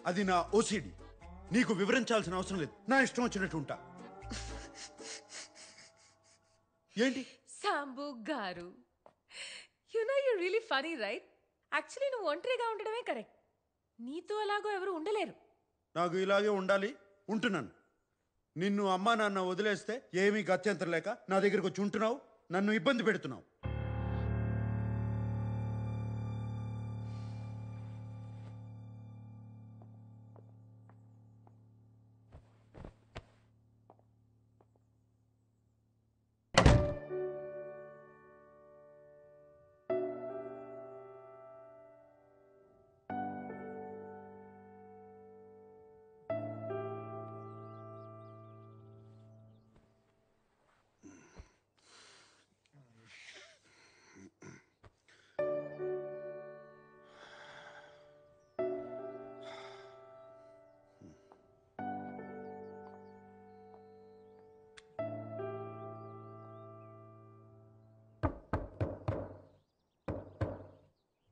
అది నా ఓసిడి. నీకు వివరించాల్సిన అవసరం లేదు. నా ఇష్టం వచ్చినట్టు ఉంటా. ఏంటి సాంబు గారు, you really funny right? Actually నువ్వు ఒంటరిగా ఉండడమే కరెక్ట్. నీతో అలాగో ఎవరు ఉండలేరు. నాకు ఇలాగే ఉండాలి, ఉంటున్నాను. నిన్ను అమ్మా నాన్న వదిలేస్తే ఏమీ గత్యంతరం లేక నా దగ్గరకు వచ్చి ఉంటున్నావు, నన్ను ఇబ్బంది పెడుతున్నావు.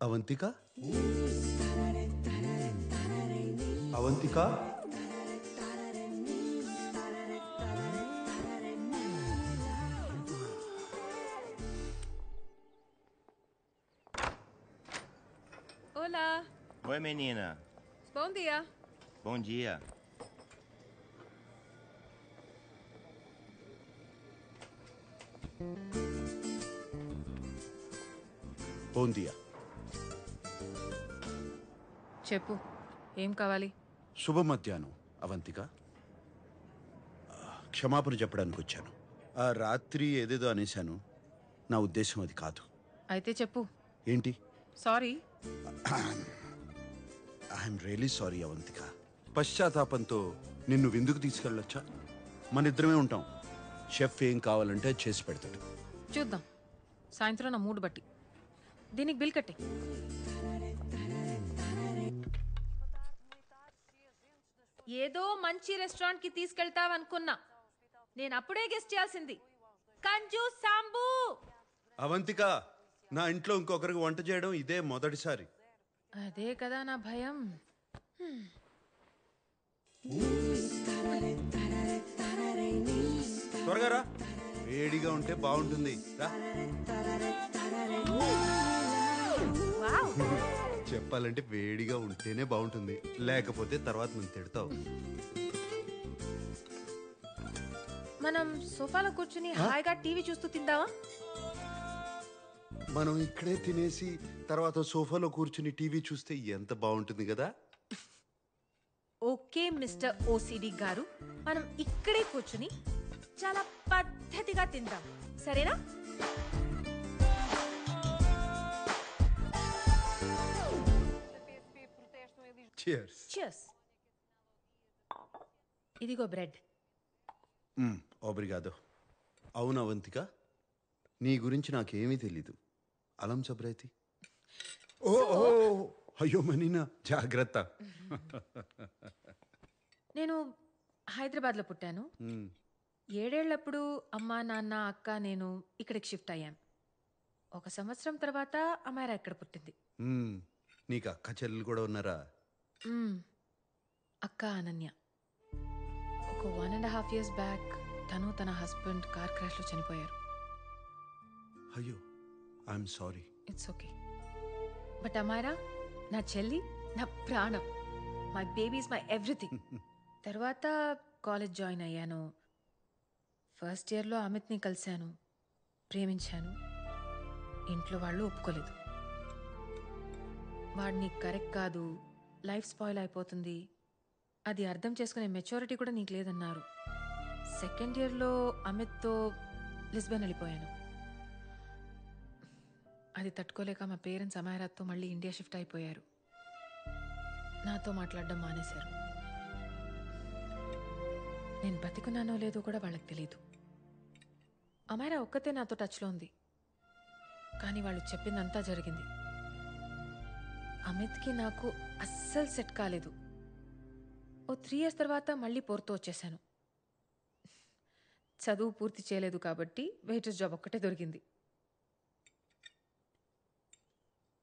Avantika, Avantika, Olá. Oi, menina. Bom dia. Bom dia. బోందియా. చెప్పు, ఏం కావాలి? శుభ మధ్యాహ్నం అవంతిక. క్షమాపణ చెప్పడానికి వచ్చాను. ఆ రాత్రి ఏదేదో అనేశాను. నా ఉద్దేశం అది కాదు. అయితే చెప్పు. ఏంటి? Sorry. I'm really sorry Avantika. పశ్చాత్తాపంతో నిన్ను విందుకు తీసుకెళ్ళొచ్చా? మన ఇద్దరమే ఉంటాం. షెఫ్ ఏం కావాలంటే చేసి పెడతాడు. చూద్దాం, సాయంత్రం నా మూడు బట్టి. దీనికి బిల్ కట్టే. ఏదో మంచి రెస్టారెంట్ కి తీసుకెళ్తావనుకున్నా. నేను అప్పుడే గెస్ట్ చేయాల్సింది. కంజు సాంబు. అవంతిక, నా ఇంట్లో ఇంకొకరికి వంట చేయడం ఇదే మొదటిసారి. అదే కదా నా భయం. త్వరగా రా, వేడిగా ఉంటే బాగుంటుంది. రా. వావ్. చెప్పాలంటే వేడిగా ఉంటేనే బాగుంటుంది, లేకపోతే తర్వాత నువ్వు తిడతావు. మనం సోఫాలో కూర్చుని హాయిగా టీవీ చూస్తూ తిందామా? మనం ఇక్కడే తినేసి తర్వాత సోఫాలో కూర్చుని టీవీ చూస్తే ఎంత బాగుంటుంది కదా. ఓకే మిస్టర్ ఓసిడి గారు, మనం ఇక్కడే కూర్చుని చాలా పద్ధతిగా తిందాం, సరేనా? Cheers. Cheers. ఇదిగో బ్రెడ్. ఓబ్రిగాదో. అవును అవంతిక, నీ గురించి నాకేమీ తెలీదు. అలం సబ్రైతి. ఓ ఓ, అయ్యో మనీనా, జాగ్రత్త. నేను హైదరాబాద్లో పుట్టాను. 7 ఏళ్లప్పుడు అమ్మా నాన్న అక్క నేను ఇక్కడికి షిఫ్ట్ అయ్యాం. 1 సంవత్సరం తర్వాత అమ్మాయిరా ఇక్కడ పుట్టింది. నీకు అక్క చెల్లెలు కూడా ఉన్నారా? అక్క అనన్య. ఒక 1.5 years బ్యాక్ తను తన హస్బెండ్ కార్ క్రాష్లో చనిపోయారు. అయ్యో, I'm sorry. It's okay. But అమ్మాయిరా నా చెల్లి, నా ప్రాణం. My baby is my everything. తర్వాత కాలేజ్ జాయిన్ అయ్యాను. ఫస్ట్ ఇయర్లో అమిత్ని కలిశాను, ప్రేమించాను. ఇంట్లో వాళ్ళు ఒప్పుకోలేదు. వాడిని కరెక్ట్ కాదు, లైఫ్ స్పాయిల్ అయిపోతుంది, అది అర్థం చేసుకునే మెచ్యూరిటీ కూడా నీకు లేదన్నారు. సెకండ్ ఇయర్లో అమిత్తో లిస్బన్ వెళ్ళిపోయాను. అది తట్టుకోలేక మా పేరెంట్స్ అమాయరాతో మళ్ళీ ఇండియా షిఫ్ట్ అయిపోయారు. నాతో మాట్లాడడం మానేశారు. నేను బతికున్నానో లేదో కూడా వాళ్ళకి తెలీదు. అమాయరా ఒక్కతే నాతో టచ్లో ఉంది, కానీ వాళ్ళు చెప్పిందంతా జరిగింది. అమిత్కి నాకు అస్సలు సెట్ కాలేదు. ఓ 3 years తర్వాత మళ్ళీ పోర్తో వచ్చేసాను. చదువు పూర్తి చేయలేదు కాబట్టి వెయిటర్స్ జాబ్ ఒక్కటే దొరికింది.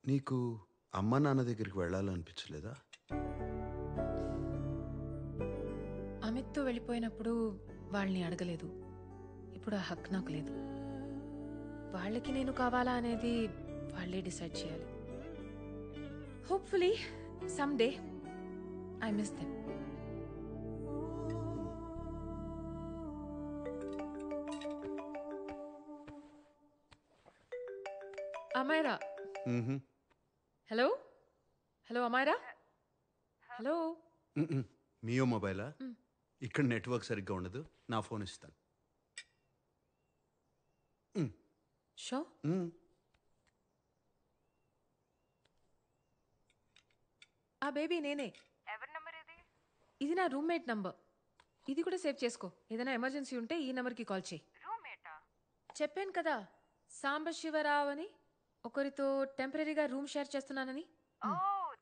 నీకు అమ్మ నాన్న దగ్గరికి వెళ్ళాలనిపించలేదా? అమిత్తో వెళ్ళిపోయినప్పుడు వాళ్ళని అడగలేదు. ఇప్పుడు ఆ హక్కు నాకు లేదు. వాళ్ళకి నేను కావాలా అనేది వాళ్ళే డిసైడ్ చేయాలి. Hopefully some day I miss them. Amaira. Hello hello Amaira. Hello. మియో మొబైలా? ఇక్కడ నెట్వర్క్ సరిగ్గా ఉండదు, నా ఫోన్ ఇస్తాను. షో. ఆ బేబీ నేనే. ఎవరి నంబర్ ఇది? ఇది నా రూమ్మేట్ నంబర్. ఇది కూడా సేవ్ చేసుకో. ఏదైనా ఎమర్జెన్సీ ఉంటే ఈ నంబర్కి కాల్ చేయి. రూమ్మేటా? చెప్పాను కదా సాంబశివరావు అని, ఒకరితో టెంపరీగా రూమ్ షేర్ చేస్తున్నానని. Oh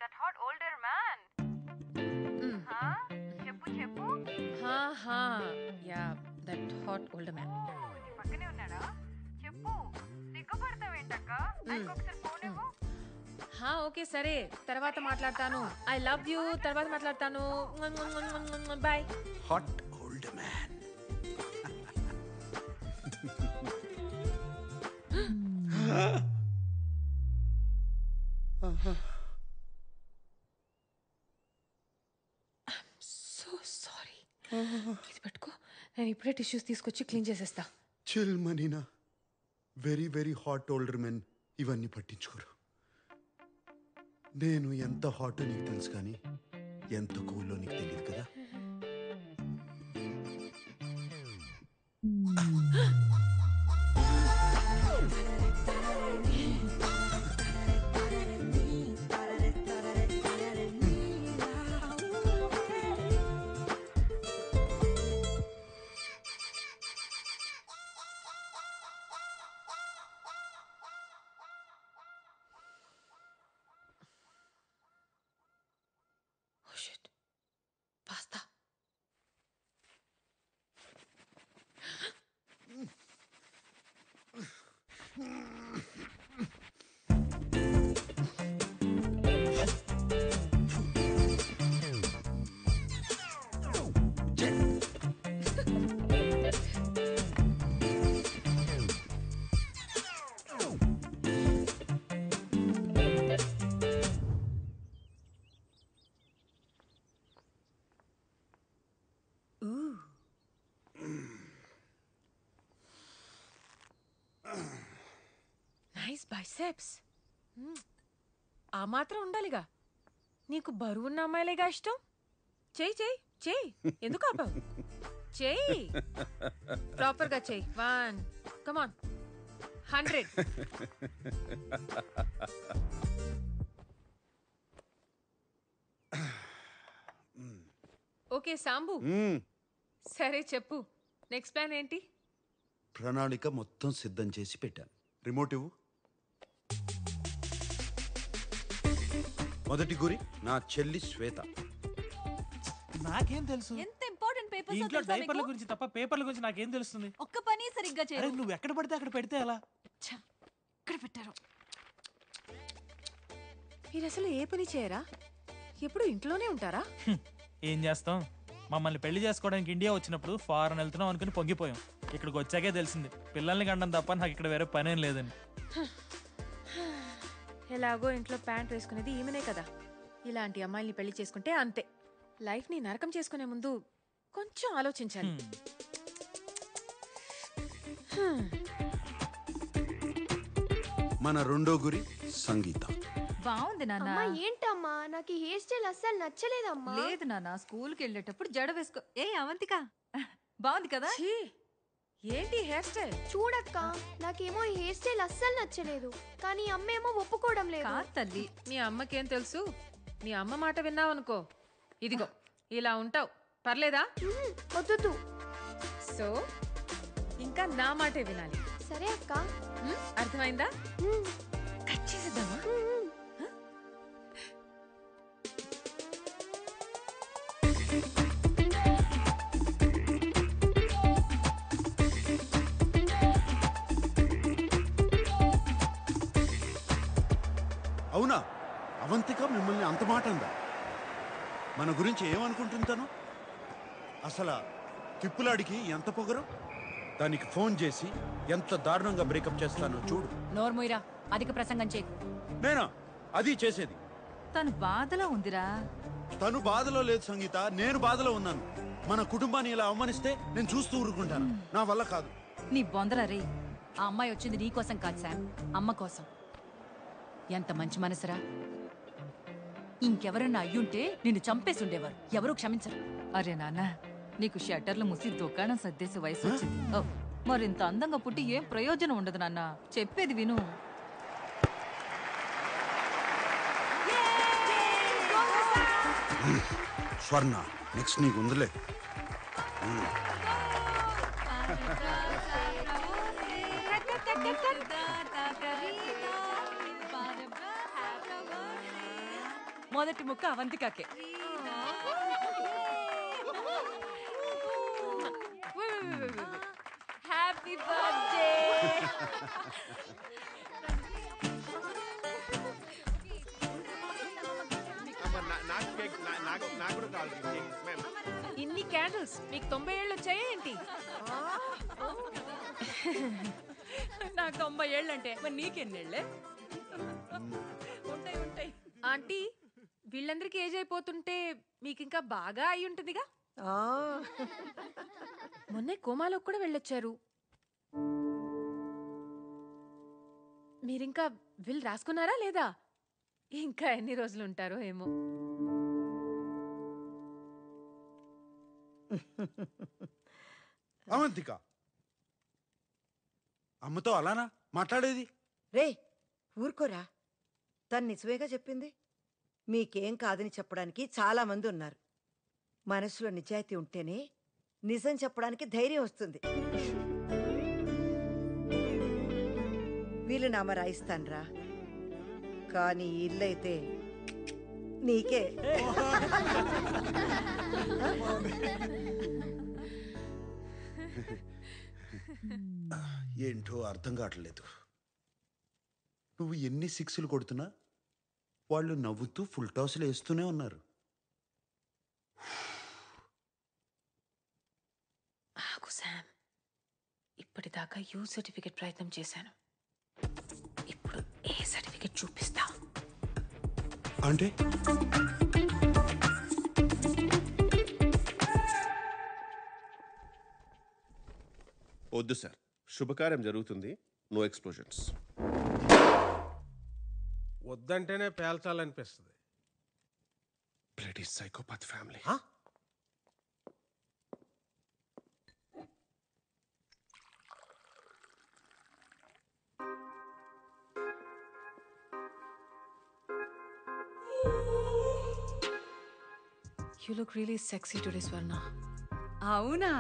that hot older man. చెప్పు చెప్పు. Yeah that hot older man. నీ పక్కనే ఉన్నాడా? చెప్పు. సిగ్గుపడతావేంటక్క? ఇంకొకసారి ఫోన్ ఇవ్వు. ఓకే సరే, తర్వాత మాట్లాడతాను. I love you. తర్వాత మాట్లాడతాను. Bye. Hot old man. So sorry. ఇది పట్టుకో, నేను ఇప్పుడే టిష్యూస్ తీసుకొచ్చి క్లీన్ చేసేస్తా. చిల్ మనీనా. Very very hot older men ఇవన్నీ పట్టించుకోరు. నేను ఎంత హాట్ నీకు తెలుసు, కానీ ఎంత కూల్లో నీకు తెలియదు కదా. పాస్తా. Nice biceps. ఆ మాత్రం ఉండాలిగా. నీకు బరువున్న అమ్మాయిలేగా ఇష్టం. చెయ్యి చెయ్యి చెయ్యి. ఎందుకు ఆపావు? చెయ్యి, ప్రాపర్గా చెయ్యి. 1 కమాన్ 100. ఓకే సాంబు, సరే చెప్పు. నెక్స్ట్ ప్లాన్ ఏంటి? ప్రణాళిక మొత్తం సిద్ధం చేసి పెట్టాను. రిమోట్ ఇవ్వు. మొదటి గురి నా చెల్లి శ్వేత. నాకేం తెలుసు? ఎంత ఇంపార్టెంట్ పేపర్స్ ఇంట్లో డైపర్ల గురించి తప్ప పేపర్ల గురించి నాకేం తెలుస్తుంది? ఒక్క పని సరిగ్గా అరే చేయరు. నువ్వు ఎక్కడ పడితే అక్కడ పెడితే ఎలా? ఇక్కడ పెట్టారు. మీరు అసలు ఏ పని చేయరా? ఎప్పుడు ఇంట్లోనే ఉంటారా? ఏం చేస్తాం, మమ్మల్ని పెళ్లి చేసుకోవడానికి ఇండియా వచ్చినప్పుడు ఫారెన్ వెళ్తున్నాం అనుకుని పొంగిపోయాం. ఇక్కడికి వచ్చాకే తెలిసింది పిల్లల్ని కండం తప్ప నాకు ఇక్కడ వేరే పనేం లేదని. ఎలాగో ఇంట్లో ప్యాంట్ వేసుకునేది ఈమెనే కదా. ఇలాంటి అమ్మాయిల్ని పెళ్లి చేసుకుంటే అంతే. లైఫ్ని నరకం చేసుకునే ముందు కొంచెం ఆలోచించాలి. మన రెండో గురి సంగీత. బాగుంది నాన్న. అమ్మా ఏంటమ్మా, నాకు ఈ హెయిర్ స్టైల్ అస్సలు నచ్చలేదమ్మా. లేదు నాన్న, స్కూల్కి వెళ్ళేటప్పుడు జడ వేసుకో. ఏ అవంతిక, బాగుంది కదా? ఛీ, ఏంటి హెయిర్ స్టైల్? చూడక్క, నాకేమో ఈ హెయిర్ స్టైల్ అస్సలు నచ్చలేదు, కానీ అమ్మేమో ఒప్పుకోవడం లేదు. కాదు తల్లి. మీ అమ్మకేం తెలుసు? మీ అమ్మ మాట విన్నావనుకో, ఇదిగో ఇలా ఉంటావు. పర్లేదా? వద్దు. సో ఇంకా నా మాటే వినాలి. సరే అక్క. అర్థమైందా? కట్ చేసేద్దామా? అవునా? అవంతిక మిమ్మల్ని అంత మాట అందా? మన గురించి ఏమనుకుంటుంటాను? అసలు తిప్పులాడికి ఎంత పొగరు? దానికి ఫోన్ చేసి ఎంత దారుణంగా బ్రేకప్ చేస్తానో చూడు. నోర్మోయిరా, అధిక ప్రసంగం చేయకు. నేనా అది చేసేది? తను బాధలో ఉందిరా. తను బాధలో లేదు సంగీత, నేను బాధలో ఉన్నాను. మన కుటుంబాన్ని ఇలా అవమానిస్తే నేను చూస్తూ ఊరుకుంటాను. నా వల్ల కాదు. నీ బొందల రే. ఆ అమ్మాయి వచ్చింది నీ కోసం కాదు శామ్, అమ్మ కోసం. ఎంత మంచి మనసురా. ఇంకెవరన్నా అయ్యుంటే నిన్ను చంపేసి ఉండేవారు. ఎవరూ క్షమించరు. అరే నాన్న, నీకు షట్టర్లు ముసి దుకాణం సర్దేసే వయసు వచ్చింది. ఓ, మరింత అందంగా పుట్టి ఏం ప్రయోజనం ఉండదు నాన్న. చెప్పేది విను. స్వర్ణ, నెక్స్ట్ నీకు ఉందిలే. మొదటి ముక్క అవంతికాకే. Happy birthday. ఇన్ని క్యాండిల్స్ మీకు 90 ఏళ్ళు వచ్చాయా ఏంటి? నాకు 90 ఏళ్ళంటే మరి నీకెన్నేళ్ళే? ఉంటాయి ఉంటాయి. ఆంటీ, వీళ్ళందరికీ ఏజ్ అయిపోతుంటే మీకు ఇంకా బాగా అయి ఉంటుందిగా. మొన్నే కోమాలోకి కూడా వెళ్ళొచ్చారు. మీరింకా విల్ రాసుకున్నారా లేదా? ఇంకా ఎన్ని రోజులు ఉంటారో ఏమో. అవంతిక, అమ్మతో అలానా మాట్లాడేది? రే ఊరుకోరా, తను నిజమేగా చెప్పింది. మీకేం కాదని చెప్పడానికి చాలా మంది ఉన్నారు. మనసులో నిజాయితీ ఉంటేనే నిజం చెప్పడానికి ధైర్యం వస్తుంది. వీళ్ళు నామ రాయిస్తాన్రా, కానీ ఇల్లైతే నీకే. ఏంటో అర్థం కావట్లేదు. నువ్వు ఎన్ని సిక్స్లు కొడుతున్నా వాళ్ళు నవ్వుతూ ఫుల్ టాస్లు వేస్తూనే ఉన్నారు. ఆగు శామ్, ఇప్పటిదాకా యూ సర్టిఫికెట్ ప్రయత్నం చేశాను. ఇప్పుడు ఏ సర్టిఫికెట్ చూపిస్తా. అంటే వద్దు సార్, శుభకార్యం జరుగుతుంది, నో ఎక్స్ప్లోజన్స్. వద్దంటేనే పేల్చాలనిపిస్తుంది. Bloody psychopath family. You look really sexy today, Swarna. అవునా?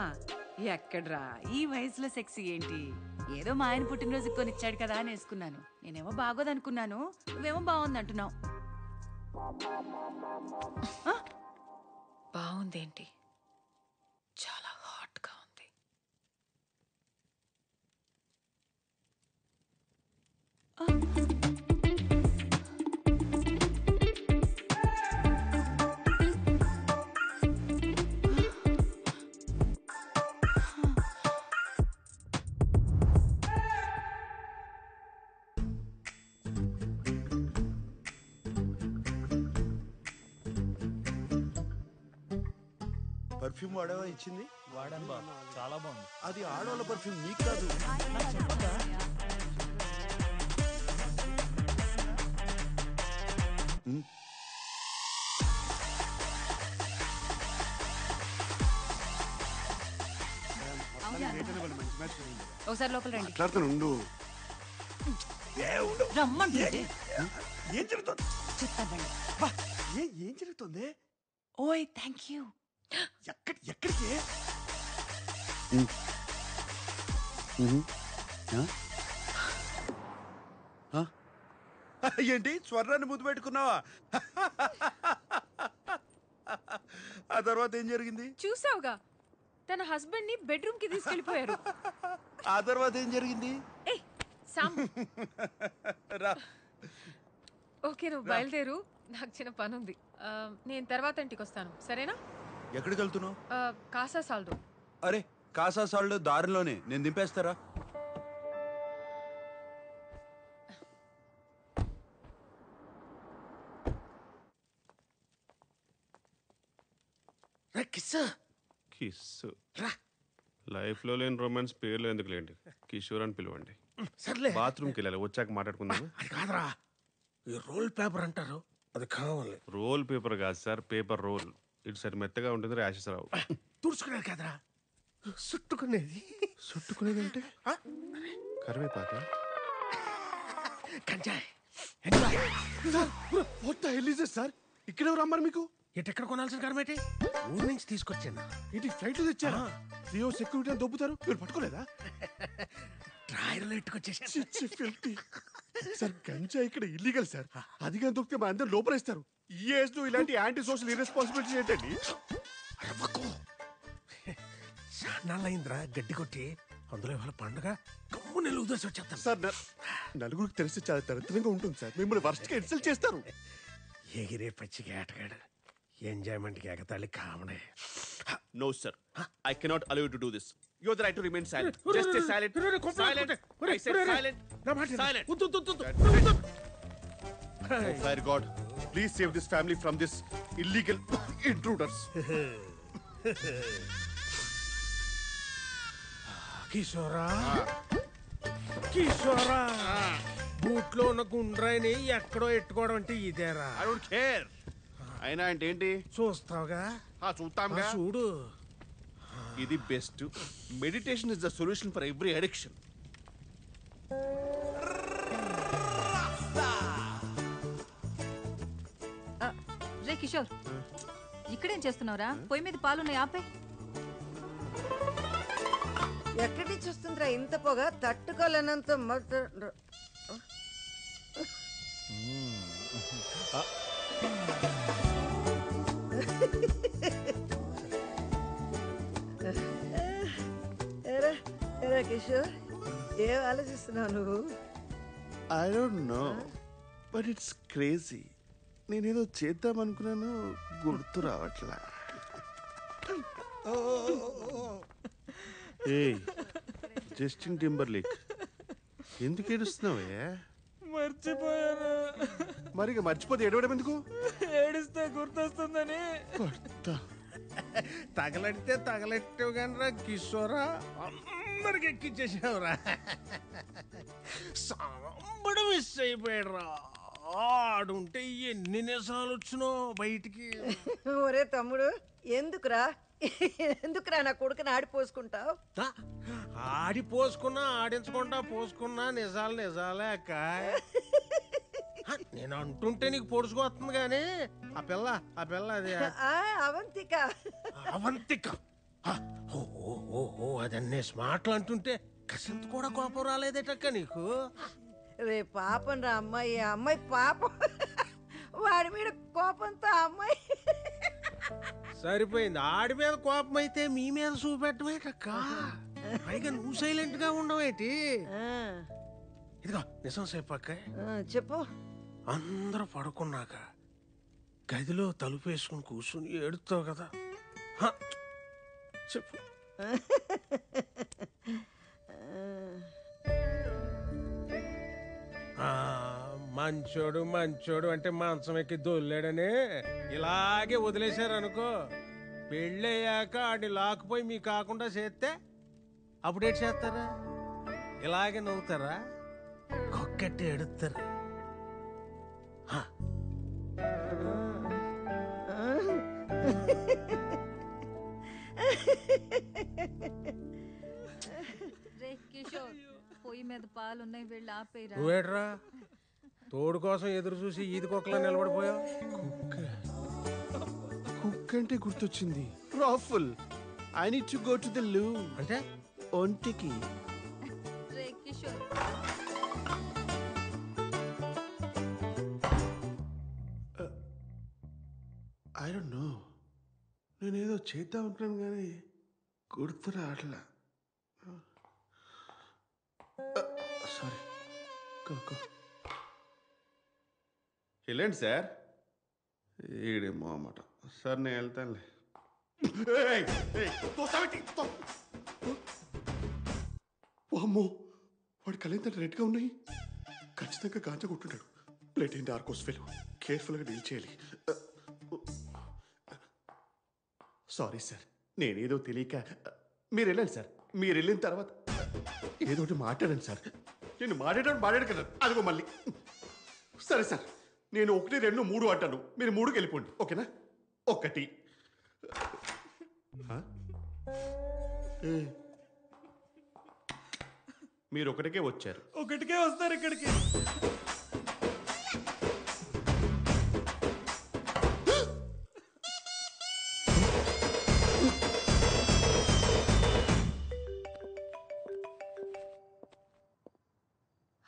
ఎక్కడ్రా ఈ వయసులో సెక్సీ ఏంటి? ఏదో మా ఆయన పుట్టినరోజు కొనిచ్చాడు కదా అని వేసుకున్నాను. నేనేమో బాగోదనుకున్నాను, నువ్వేమో బాగుందంటున్నావు. బాగుందేంటి? చాలా హాట్ గా ఉంది. పర్ఫ్యూమ్ వాడేవా ఇచ్చింది? వాడాను బాబు, చాలా బాగుంది. అది ఆడవాళ్ళ పర్ఫ్యూమ్, నీకు కాదు. ఒకసారి లోపల రండి. మాట్లాడుతూ రమ్మంటుంటే ఏం జరుగుతుంది? చెప్తానండి. ఏం జరుగుతుంది? ఓయ్ థ్యాంక్ యూ. ఎక్కడికి? ఏంటి స్వర్ణాన్ని ముద్దు పెట్టుకున్నావా? ఆ తర్వాత ఏం జరిగింది? చూసావుగా, తన హస్బెండ్ ని బెడ్రూమ్ కి తీసుకెళ్లిపోయారు. ఆ తర్వాత ఏం జరిగింది? ఏయ్ సామ్, రా. ఓకే నువ్వు బయలుదేరు, నాకు చిన్న పని ఉంది. నేను తర్వాత ఇంటికి వస్తాను, సరేనా? ఎక్కడికి వెళ్తున్నావు? కాసా సాల్దో. అరే కాసా సాల్డ్ దారిలోనే, నేను దింపేస్తారా? కిస్ లైఫ్లో లేని రొమాన్స్ పేర్లు ఎందుకు లేండి, కిషోర్ అని పిలవండి. సర్లే బాత్రూమ్కి వెళ్ళాలి, వచ్చాక మాట్లాడుకుందాం. అది కాదురా, ఈ రోల్ పేపర్ అంటారు, అది కావాలి. రోల్ పేపర్ కాదు సార్, పేపర్ రోల్. ఇటు సైడ్ మెత్తగా ఉంటుంది, ర్యాషెస్ రావు. తుడుచుకునేది కాదురా, చుట్టుకునేది. చుట్టుకునేది అంటే కరివేపాక. కంజాయ్ సార్ ఇక్కడ ఎవరు అమ్మారు మీకు? ఎక్కడ కొనాల్సిన కరమేటి ఊరు నుంచి తీసుకొచ్చాను. ఏంటి ఫ్లైట్ తెచ్చారా? జియో సెక్యూరిటీ అని దొబ్బుతారు, మీరు పట్టుకోలేదా? డ్రాయర్లో ఎట్టుకొచ్చేసాను. సార్ గంజా ఇక్కడ ఇల్లీగల్ సార్, అది కానీ దొరికితే మా అందరు లోపలేస్తారు. ఈ ఏజ్ లో ఇలాంటి యాంటీ సోషల్ ఇర్రెస్పాన్సిబిలిటీ ఏంటండి? చాన్నాళ్ళయిందిరా గడ్డి కొట్టి, అందులో ఇవాళ పండుగ కమ్ము నెల ఉదర్సి వచ్చేస్తాను. సార్ నలుగురికి తెలిసి చాలా దరిద్రంగా ఉంటుంది సార్, మిమ్మల్ని వర్స్ట్ గా ఇన్సల్ట్ చేస్తారు. ఎగిరే పచ్చికి ఆటగాడు, ఎంజాయ్మెంట్కి ఎగతాళి కామనే. No sir, I cannot allow you to do this. You have the right to remain silent. Just stay silent. Silent. I said silent. Silent. Oh fire God, please save this family from this illegal intruders. కిషోరా కిషోరా, బూట్లో ఉన్న గుండ్రాయిని ఎక్కడో ఎట్టుకోవడం అంటే ఇదేరా. I don't care. అయినా అంటే ఏంటి? చూస్తావుగా? చూస్తాంగా. చూడు, ఇది best. Meditation is the solution for every addiction. రే కిషోర్, ఇక్కడేం చేస్తున్నావురా? పొయ్యి మీద పాలున్నాయి, ఆపే. ఎక్కడి నుంచి వస్తుందిరా ఇంత పొగ? తట్టుకోలేనంత ఎరా కిషోర్, ఏం ఆలోచిస్తున్నావు నువ్వు? I don't no, but it's crazy. నేనేదో చేద్దాం అనుకున్నాను, గుర్తు రావట్లా. ఏయ్ జస్టిన్ టింబర్లేక్, ఎందుకు ఏడుస్తున్నావే? మర్చిపోయాను. మరి ఇక మర్చిపోతే ఏడవడం ఎందుకు? ఏడిస్తే గుర్తొస్తుందని. తగలడితే తగలెట్టావు కానీ రా కిషోరా, అందరికి ఎక్కిచ్చేసావురా. సాంబడు మిస్ అయిపోయాడు రా. ఆడుంటే ఎన్ని నిజాలు వచ్చినో బయటికి. ఒరే తమ్ముడు, ఎందుకురా నా కొడుకుని ఆడిపోసుకుంటావు? ఆడి పోసుకున్నా ఆడించకుండా పోసుకున్నా నిజాలు నిజాలే అక్క. నేను అంటుంటే నీకు పొడుచుకొస్తుంది కానీ ఆ పిల్ల అది అవంతిక. అవంతిక ఓ అదన్నీ స్మార్ట్లు అంటుంటే కసంత కూడా కోపం రాలేదేటక్క నీకు? రే పాపం రా అమ్మాయి పాపం, వాడి మీద కోపంతో అమ్మాయి. సరిపోయింది, ఆడి మీద కోపం అయితే మీ మీద చూపెట్టమేటక్క. పైగా నువ్వు సైలెంట్ గా ఉండవేటి? ఇదిగో నిజం చెప్పక్క. చెప్పు. అందరూ పడుకున్నాక గదిలో తలుపు వేసుకుని కూర్చుని ఏడుతావు కదా, చెప్పు. మంచోడు అంటే మంచం ఎక్కి దొల్లాడని ఇలాగే వదిలేశారనుకో, పెళ్ళయ్యాక ఆడిని లాక్కుపోయి మీ కాకుండా చేస్తే అప్పుడేటి చేస్తారా? ఇలాగే నవ్వుతారా? కొక్కట్టి ఎడుతారు. రే కిషోర్, పొయ్యి మీద పాలున్నాయి, వెళ్ళి ఆపేరా. నువ్వేట్రా తోడు కోసం ఎదురు చూసి ఈది కుక్కలా నిలబడిపోయావు? కుక్ అంటే గుర్తొచ్చింది, రాఫుల్. I need to go to the loo. అంటే ఒంటికి. రే కిషోర్, ఐ డోంట్ నో, నేనేదో చేద్దాం అనుకున్నాను కానీ గుర్తు రావట్లా. సారీ. వెళ్ళండి సార్. ఈడేమో అన్నమాట. సార్ నేను వెళ్తానులే. అమ్మో, వాడి కళ్ళెంత రెడ్గా ఉన్నాయి. ఖచ్చితంగా గాంజా కొట్టుంటాడు. ప్లేట్ ఏంటి ఆర్కోస్ ఫెలో. కేర్ఫుల్గా డీల్ చేయాలి. సారీ సార్, నేనేదో తెలియక. మీరు వెళ్ళండి సార్. మీరు వెళ్ళిన తర్వాత ఏదో ఒకటి మాట్లాడండి సార్. నేను మాట్లాడాను కదా, అదిగో మళ్ళీ. సరే సార్, నేను 1, 2, 3 అంటాను. మీరు 3కి వెళ్ళిపోండి, ఓకేనా? 1. మీరు 1కే వచ్చారు. 1కే వస్తారు ఇక్కడికి.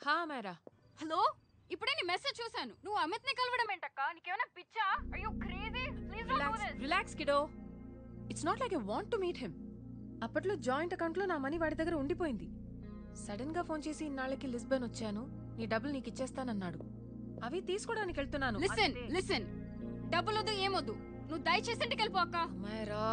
హా మేరా. హలో, ఇప్పుడే నీ మెసేజ్ చూశాను. నువ్వు అమిత్ని కలవడం ఏంటక్క? నీకేమైనా పిచ్చా? Are you crazy? Please don't do this. Relax kiddo. It's not like I want to meet him. అప్పట్లో జాయింట్ అకౌంట్లో నా మనీ వాడి దగ్గర ఉండిపోయింది. సడన్ గా ఫోన్ చేసి ఇన్నాళ్ళకి లిస్బన్ వచ్చాను, నీ డబ్బులు నీకు ఇచ్చేస్తానన్నాడు. అవి తీసుకోవడానికి వెళ్తున్నాను. లిసన్ డబ్బులొద్దు ఏమొద్దు, నువ్వు దయచేసి ఇంటికి వెళ్ళిపో అక్క. మేరా